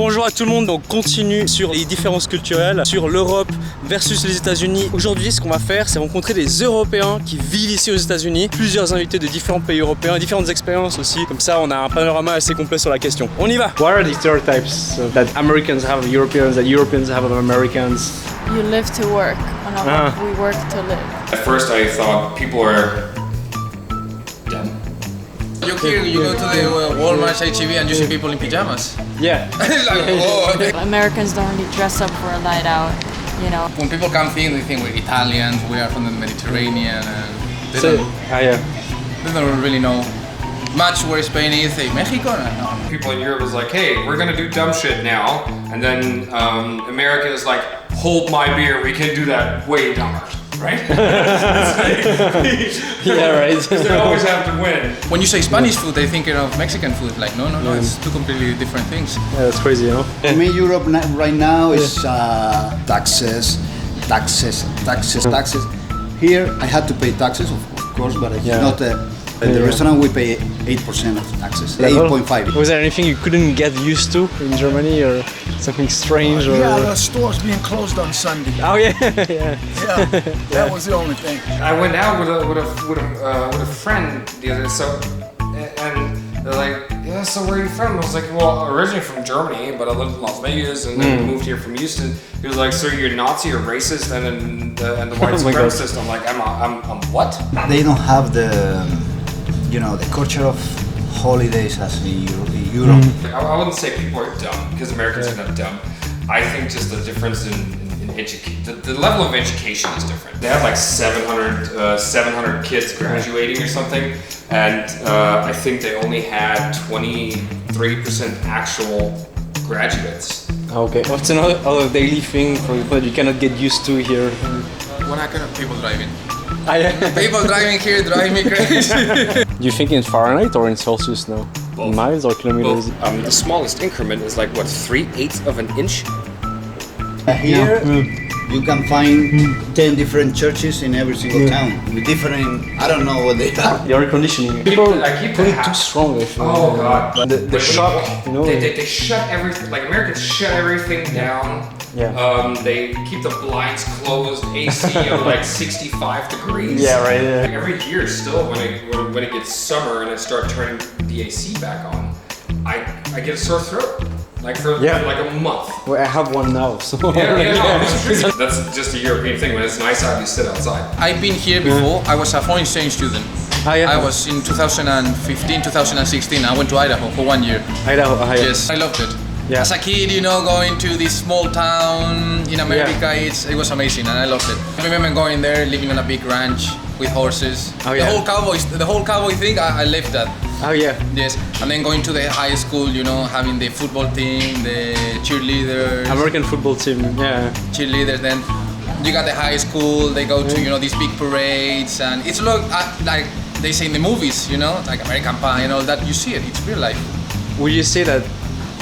Bonjour à tout le monde, on continue sur les différences culturelles, sur l'Europe versus les États-Unis. Aujourd'hui, ce qu'on va faire, c'est rencontrer des Européens qui vivent ici aux États-Unis, plusieurs invités de différents pays européens, différentes expériences aussi. Comme ça, on a un panorama assez complet sur la question. On y va! What are the stereotypes that Americans have of Europeans, that Europeans have of Americans? You live to work, and we work to live. At first I thought people were dumb. You go to the Walmart, H-E-B, and you see people in pajamas. Yeah. It's like, whoa. Okay. Americans don't really dress up for a night out, you know. When people come in, they think we're Italians, we are from the Mediterranean, and they, they don't really know much where Spain is. Say, Mexico? No. People in Europe was like, hey, we're gonna do dumb shit now. And then America is like, hold my beer, we can do that way dumber. Right? Yeah, right. They always have to win. When you say Spanish food, they think of Mexican food. Like, no, it's two completely different things. Yeah, that's crazy, you know? For me, Europe right now is taxes. Here, I had to pay taxes, of course, but it's not. At the restaurant, we pay 8% of taxes, 8.5. Was there anything you couldn't get used to in Germany, or something strange? Or... Yeah, the stores being closed on Sunday. Oh yeah, yeah. That was the only thing. I went out with a friend the other day, and they're like, yeah, so where are you from? I was like, well, originally from Germany, but I lived in Las Vegas and then moved here from Houston. He was like, so you're Nazi or racist and the white supremacist? I'm like, I'm what? They don't have the culture of holidays as in Europe. I wouldn't say people are dumb because Americans are not dumb. I think just the difference in education, the level of education is different. They have like 700 kids graduating or something, and I think they only had 23% actual graduates. Okay, what's another daily thing for people that you cannot get used to here? When I kind of people driving. Yeah. People driving here drive me crazy. Do you think in Fahrenheit or in Celsius now? Both. Miles or kilometers? The smallest increment is like what, 3/8 of an inch? Here, you can find 10 different churches in every single town with different. I don't know what they are. The air conditioning. People put it too strong. I feel. Oh god! The shock, you know. They shut everything. Like Americans shut everything down. Yeah. They keep the blinds closed, AC of like 65 degrees. Yeah, right. Yeah. Like every year, still when it gets summer and I start turning the AC back on, I get a sore throat. Like for like a month. Well, I have one now, so. That's just a European thing. When it's nice out, you sit outside. I've been here before. I was a foreign exchange student. I was in 2015, 2016. I went to Idaho for 1 year. Idaho, Yes, I loved it. Yeah. As a kid, going to this small town in America, it was amazing, and I loved it. I remember going there, living on a big ranch with horses. The whole cowboy thing, I lived that. Oh yeah. Yes, and then going to the high school, having the football team, the cheerleaders. American football team, yeah. Cheerleaders. Then you got the high school. They go to these big parades, and it's like they say in the movies, like American Pie and all that. You see it. It's real life. Would you say that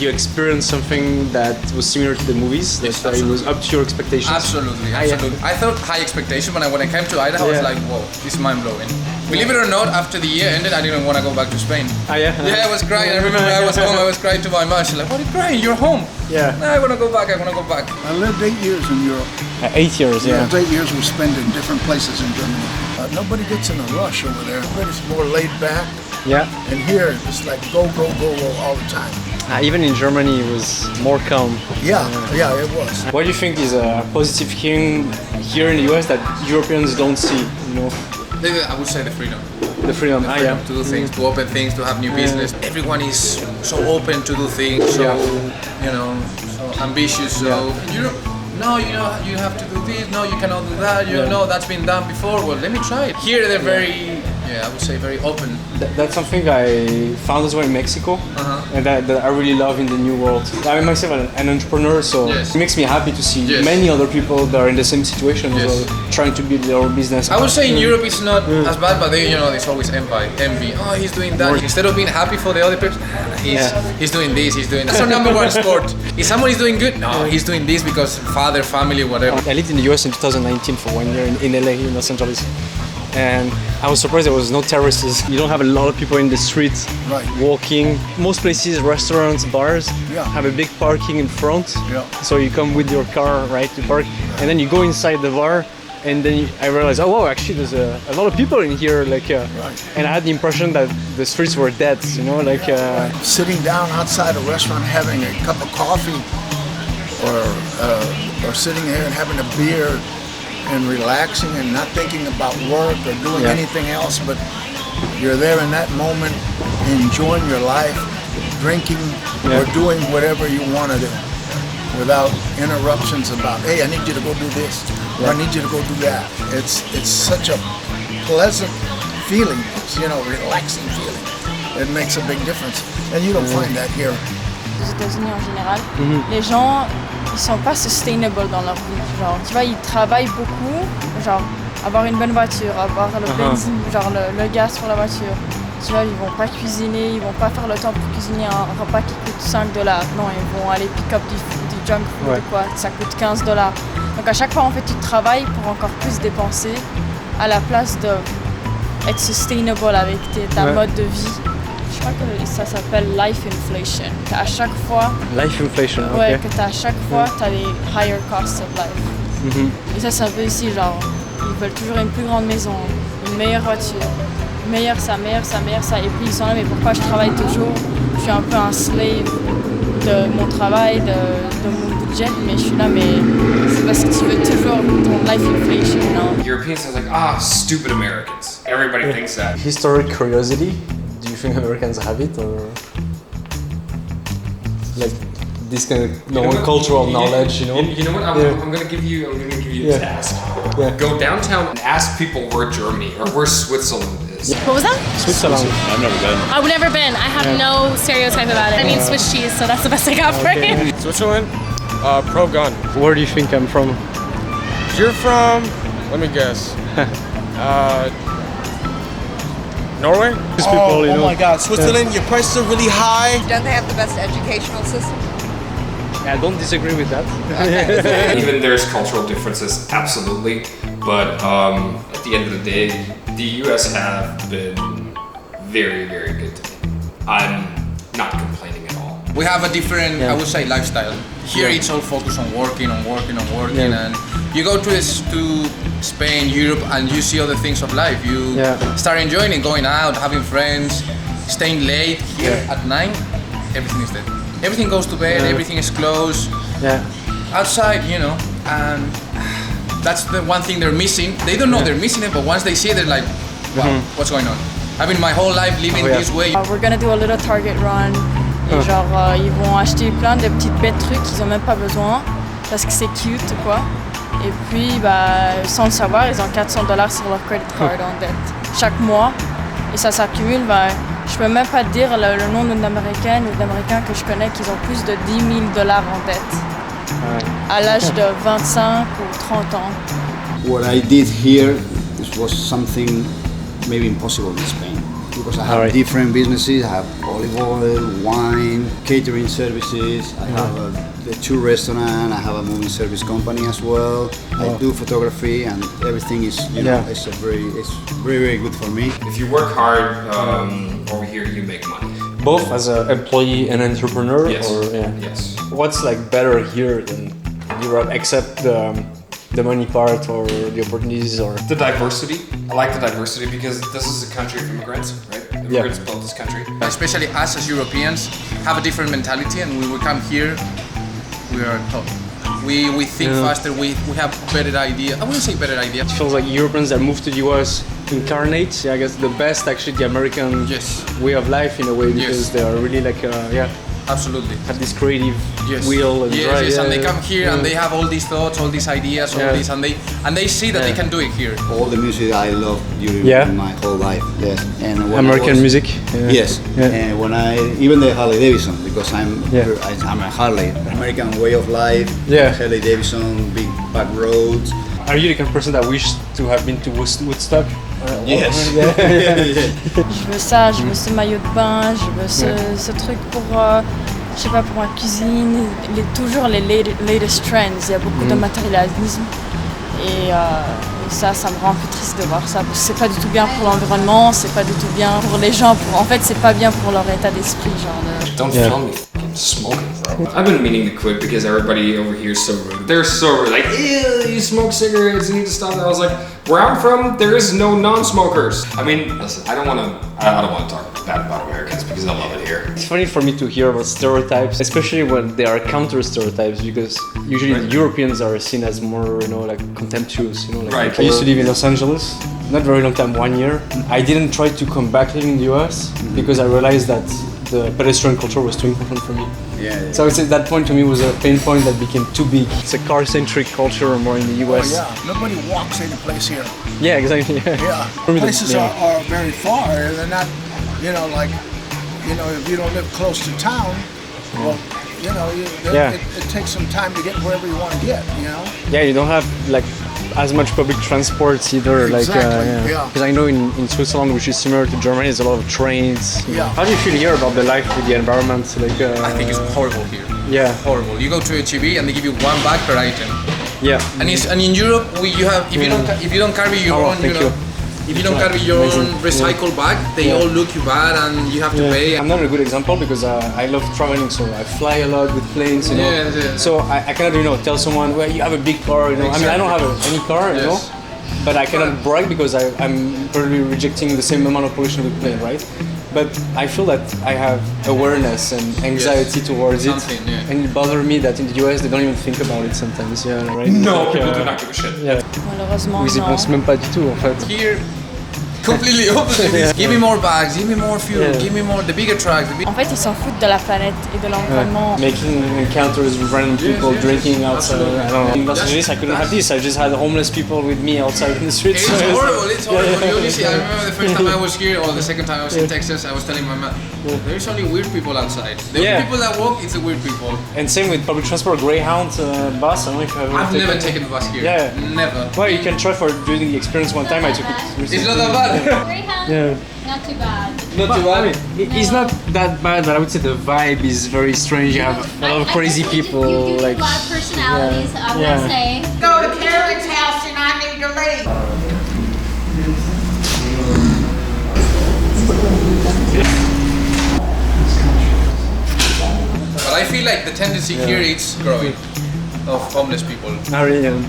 you experienced something that was similar to the movies? Yes, that it was up to your expectations? Absolutely. I thought high expectation, but when I came to Idaho, I was like, whoa, this is mind-blowing. Believe it or not, after the year ended, I didn't want to go back to Spain. Yeah, I was crying. I remember I was home, I was crying to my mom. She's like, what are you crying? You're home. Yeah. No, I want to go back, I lived 8 years in Europe. 8 years, yeah. Those 8 years we spent in different places in Germany. Nobody gets in a rush over there. Everybody's more laid back. Yeah. And here, it's like go all the time. Even in Germany, it was more calm. Yeah, it was. What do you think is a positive thing here in the US that Europeans don't see? I would say the freedom. The freedom, to do things, to open things, to have new business. Everyone is so open to do things, so ambitious. So in Europe, no, you have to do this. No, you cannot do that. No, that's been done before. Well, let me try it. Here they're very, I would say very open. That's something I found as well in Mexico, and that I really love in the new world. I'm myself an entrepreneur, so it makes me happy to see many other people that are in the same situation as well, trying to build their own business. I would say in Europe it's not as bad, but there's always envy. Oh, he's doing that. Instead of being happy for the other person, he's doing this, he's doing that. That's our number one sport. If someone is doing good, no, he's doing this because father, family, whatever. I lived in the US in 2019 for 1 year in LA, in Los Angeles. and I was surprised there was no terraces. You don't have a lot of people in the streets walking. Most places, restaurants, bars, have a big parking in front. So you come with your car, right, to park, and then you go inside the bar. And then I realized, oh wow, actually there's a lot of people in here, like, and I had the impression that the streets were dead, you know, like. Sitting down outside a restaurant having a cup of coffee, or sitting here and having a beer and relaxing and not thinking about work or doing anything else, but you're there in that moment, enjoying your life, drinking or doing whatever you want to do, without interruptions about, hey, I need you to go do this. I need you to go do that. It's such a pleasant feeling, relaxing feeling. It makes a big difference, and you don't find that here. Aux États-Unis en général, les gens ils sont pas sustainable dans leur vie. Genre, tu vois, ils travaillent beaucoup, genre avoir une bonne voiture, avoir le benzine, genre le gaz pour la voiture. Tu vois, ils vont pas cuisiner, ils vont pas faire le temps pour cuisiner un repas qui coûte $5. Non, ils vont aller pick up du junk food ou quoi, ça coûte $15. Donc à chaque fois, en fait, tu travailles pour encore plus dépenser à la place de être sustainable avec ta mode de vie. Je crois que ça s'appelle life inflation. À chaque fois. Life inflation. Ouais, que à chaque fois, t'as les higher costs of life. Et ça veut aussi genre, ils veulent toujours une plus grande maison, une meilleure voiture, meilleur ça. Et puis ils sont là, mais pourquoi je travaille toujours? Je suis un peu un slave de mon travail, de mon budget, mais je suis là, mais c'est parce que tu veux toujours ton life inflation, non? Europeans are like, stupid Americans. Everybody thinks that. Historic curiosity. Do you think Americans have it, or like this kind of cultural knowledge? You know. You know what? I'm gonna give you a task. Go downtown and ask people where Germany or where Switzerland is. What was that? Switzerland. I've never been. I've never been. I have no stereotype about it. I mean Swiss cheese, so that's the best I got for you. Switzerland? Pro-gun. Where do you think I'm from? You're from, let me guess. Norway? Oh my God, Switzerland, your prices are really high. Don't they have the best educational system? I don't disagree with that. Even there's cultural differences, absolutely. But at the end of the day, the US have been very, very good to me. I'm not complaining at all. We have a different, I would say, lifestyle. Here it's all focused on working, and you go to Spain, Europe, and you see other things of life. You start enjoying it, going out, having friends, staying late. Here at 9, everything is dead. Everything goes to bed, everything is closed. Outside, and that's the one thing they're missing. They don't know they're missing it, but once they see it, they're like, wow, what's going on? I've been my whole life living this way. We're gonna do a little Target run. Et genre, ils vont acheter plein de petites bêtes trucs qu'ils ont même pas besoin parce que c'est cute, quoi. Et puis, sans le savoir, ils ont $400 sur leur credit card en dette chaque mois. Et ça s'accumule. Je peux même pas te dire le nom d'une Américaine ou d'Américains que je connais qui ont plus de $10 000 en dette à l'âge de 25 ou 30 ans. What I did here was something maybe impossible in Spain. Because I have different businesses. I have olive oil, wine, catering services. I have the tour restaurant. I have a moving service company as well. I do photography, and everything is, it's very good for me. If you work hard over here, you make money. Both as an employee and entrepreneur? Yes. Yes. What's like better here than Europe, except the money part or the opportunities or the diversity? I like the diversity because this is a country of immigrants, right? Immigrants built this country. Especially us as Europeans have a different mentality, and when we come here, we are top. We think faster, we have better idea. I wouldn't say better idea. It feels like Europeans that move to the US incarnate, I guess, the best actually the American way of life in a way, because they are really like, absolutely. Have this creative will and drive. Yes, and they come here and they have all these thoughts, all these ideas, all this, and they see that they can do it here. All the music I love during my whole life, and American music. Yes, and when even the Harley Davidson, because I'm a Harley, American way of life. Harley Davidson, big back roads. Are you the kind of person that wished to have been to Woodstock? Yes. Je veux ça, je veux ce maillot de bain, je veux ce truc pour, je sais pas, pour ma cuisine, toujours les latest trends. Il y a beaucoup de matérialisme et Et ça me rend un peu triste de voir ça. Parce que c'est pas du tout bien pour l'environnement, c'est pas du tout bien pour les gens. En fait, c'est pas bien pour leur état d'esprit, genre de... Don't film me fucking smoking, bro. I've been meaning to quit because everybody over here is so rude. They're so rude, like, ew, you smoke cigarettes, you need to stop that. I was like, where I'm from, there is no non-smokers. I mean, listen, I don't want to talk bad about Americans because I love it here. It's funny for me to hear about stereotypes, especially when they are counter stereotypes, because usually the Europeans are seen as more, like contemptuous, like right. I used to live in Los Angeles, not very long time, 1 year. I didn't try to come back living in the US because I realized that the pedestrian culture was too important for me. Yeah. So I would say that point to me was a pain point that became too big. It's a car-centric culture more in the US. Oh, yeah, nobody walks any place here. Yeah, exactly. Yeah, places are very far. They're not, if you don't live close to town, well, it takes some time to get wherever you want to get, Yeah, you don't have as much public transport either. Exactly, Because I know in Switzerland, which is similar to Germany, there's a lot of trains. Yeah. How do you feel here about the life with the environment? I think it's horrible here. Yeah. Horrible. You go to H-E-B and they give you 1 bag per item. Yeah. And in Europe, if you don't carry your own, if you don't carry your own recycle bag, they all look you bad and you have to pay. I'm not a good example because I love traveling, so I fly a lot with planes, So I cannot, tell someone, well, you have a big car, Exactly. I mean, I don't have any car, but I cannot brag because I'm probably rejecting the same amount of pollution with plane, right? But I feel that I have awareness and anxiety towards it, and it bothers me that in the US they don't even think about it sometimes. Yeah, right? No, people do not give a shit. Yeah. Malheureusement, Ils y pensent même pas du tout en fait. Here, completely opposite. Give me more bags, give me more fuel, give me more, the bigger trucks. En fait, ils s'en foutent de la planète et de l'environnement. Making encounters with random people drinking outside. I don't know. In Los Angeles, I couldn't have this. I just had homeless people with me outside in the streets. It's horrible. It's horrible. You only see, I remember the first time I was here, or the second time I was in Texas, I was telling my mom, there's only weird people outside. The people that walk, it's the weird people. And same with public transport, Greyhound bus. I don't know if you've ever I've never taken the bus here. Yeah. Never. Well, you can try for doing the experience one time. I took it recently. It's not that bad. Yeah. Not too bad. Not too bad. It's not that bad, but I would say the vibe is very strange. You have a lot of crazy people. You do a lot of personalities, I would say. Go to Karen's house and I need to leave. But I feel like the tendency here is growing of homeless people.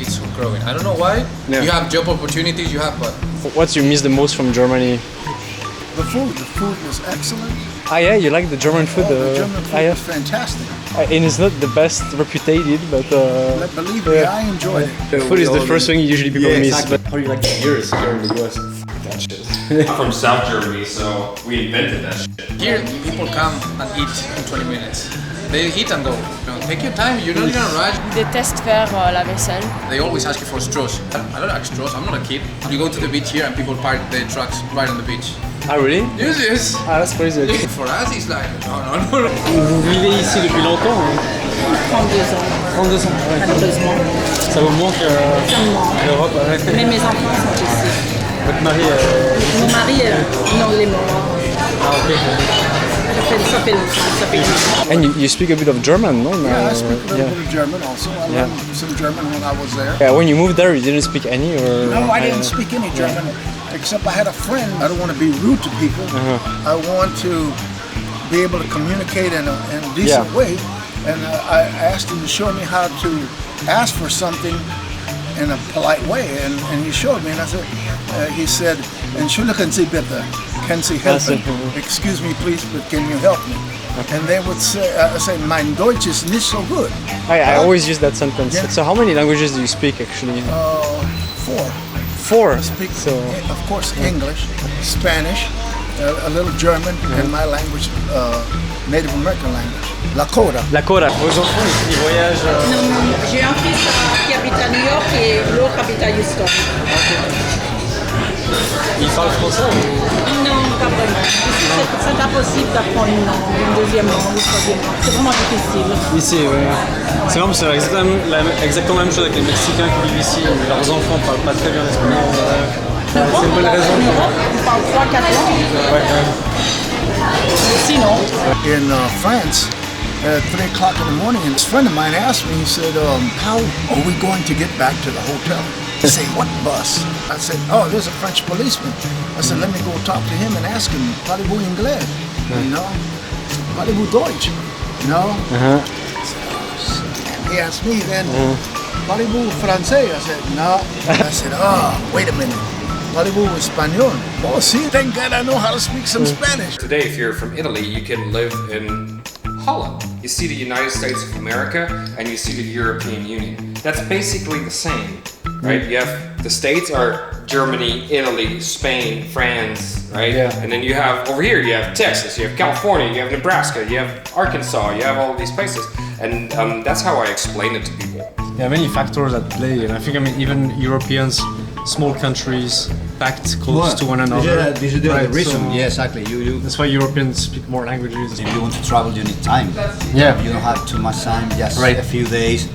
It's growing. I don't know why. You have job opportunities, but what you miss the most from Germany? The food was excellent. Ah yeah, you like the German food? The German food was fantastic. And it's not the best reputed, but believe me, I enjoyed it. The food is the first thing usually people miss. Exactly. But how do you like the beers here in the US? That shit. I'm from South Germany, so we invented that shit. Here, people come and eat in 20 minutes. They eat and go. Take your time, you're not in a rush. Ils détestent faire la vaisselle. They always ask you for straws. I don't like straws, I'm not a kid. You go to the beach here and people park their trucks right on the beach. Ah really? Yes. Ah, that's crazy. For us, it's like, no. Vous vivez ici depuis longtemps? 32 ans. 32 ans, ouais. Malheureusement. Ça vous manque l'Europe? Mais mes enfants sont ici. Votre mari Mon mari, non, il est mort. Ah ok. Ça fait And you speak a bit of German, no? Yeah, I speak a little bit of German also. I learned some German when I was there. Yeah, when you moved there, you didn't speak any, or? No, I didn't speak any German, except I had a friend. I don't want to be rude to people. I want to be able to communicate in a decent way. And I asked him to show me how to ask for something in a polite way, and he showed me, and I said, he said, "Entschuldigen Sie bitte, können Sie helfen? Excuse me, please, but can you help me?" And they would say, "Mein Deutsch is nicht so good." I always use that sentence. Yeah. So how many languages do you speak actually? 4. 4. I speak, of course, English, Spanish, a little German, and my language, Native American language, Lakota. Lakota. Vos enfants, ils voyagent. J'ai un fils qui habite à New York et l'autre habite à Houston. Ils parlent français Non, pas vraiment. C'est impossible d'apprendre une deuxième langue, une troisième langue. C'est vraiment difficile. Ici, oui. C'est marrant parce que c'est exactement la même chose avec les Mexicains qui vivent ici. Leurs enfants ne parlent pas très bien l'espagnol. C'est une bonne raison. En Europe, on parle 3-4 langues. Sinon. In France, at 3 o'clock in the morning, and a friend of mine asked me, he said, how are we going to get back to the hotel? He said, what bus? I said, oh, there's a French policeman. I said, let me go talk to him and ask him, parlez-vous anglais? You know? Parlez-vous Deutsch? You know? I said, oh, shit. And he asked me then, parlez-vous français? I said, no. I said, oh, wait a minute. Parlez-vous español? Oh, see, thank God I know how to speak some Spanish. Today, if you're from Italy, you can live in Holland. You see the United States of America and you see the European Union. That's basically the same, right? You have the states are Germany, Italy, Spain, France, right? Yeah. And then you have, over here, you have Texas, you have California, you have Nebraska, you have Arkansas, you have all these places. And that's how I explain it to people. There are many factors at play, and I think, even Europeans, small countries, packed close to one another. Yeah, this is the other reason. So yeah, exactly. That's why Europeans speak more languages. If you want to travel, you need time. Yeah. You don't have too much time, just a few days.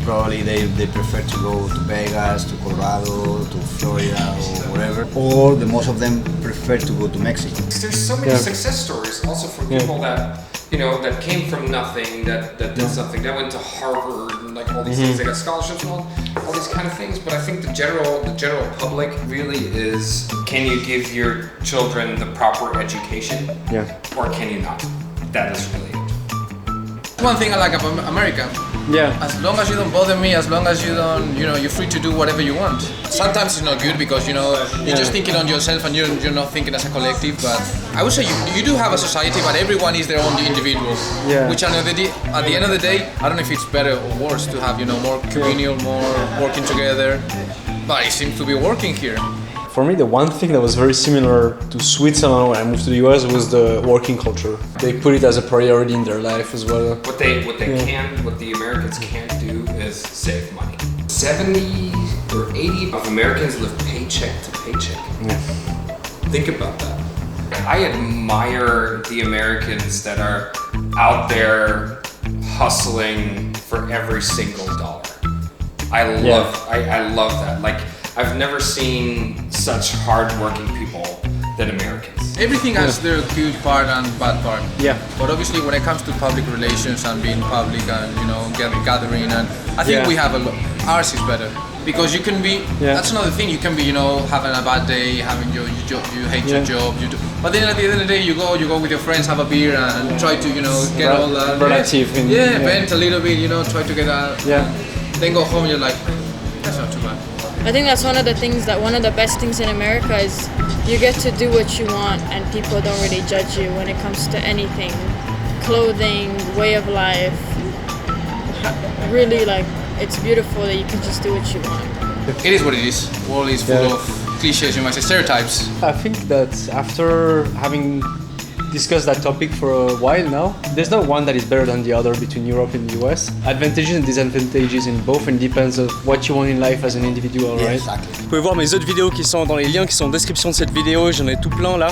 Probably they prefer to go to Vegas, to Colorado, to Florida, or wherever. Or most of them prefer to go to Mexico. There's so many success stories also from people that, you know, that came from nothing, that did something, that went to Harvard and like all these things, they got scholarships and all these kind of things. But I think the general public really is, can you give your children the proper education? Or can you not? That is really it. One thing I like about America. As long as you don't bother me, as long as you don't, you know, you're free to do whatever you want. Sometimes it's not good because, you know, you're just thinking on yourself and you're not thinking as a collective. But I would say you do have a society, but everyone is their own individual. Which at the end of the day, I don't know if it's better or worse to have, you know, more communal, more working together. But it seems to be working here. For me, the one thing that was very similar to Switzerland when I moved to the US was the working culture. They put it as a priority in their life as well. What the Americans can't do is save money. 70 or 80 of Americans live paycheck to paycheck. Think about that. I admire the Americans that are out there hustling for every single dollar. I love that. Like, I've never seen such hard-working people than Americans. Everything has their good part and bad part. But obviously, when it comes to public relations and being public and, you know, gathering, and I think we have ours is better because you can be. That's another thing. You can be, you know, having a bad day, having you hate your job. But then at the end of the day, you go with your friends, have a beer, and try to, you know, get all that. Relative. Vent a little bit, you know, try to get out. Then go home. You're like, that's not too bad. I think that's one of the best things in America is you get to do what you want and people don't really judge you when it comes to anything. Clothing, way of life. Really, like, it's beautiful that you can just do what you want. It is what it is. The world is full of cliches, you might say, stereotypes. I think that after having discussed that topic for a while now, there's not one that is better than the other between Europe and the US. Advantages and disadvantages in both, and depends on what you want in life as an individual, right? Exactly. Vous pouvez voir mes autres vidéos qui sont dans les liens qui sont en description de cette vidéo, j'en ai tout plein là.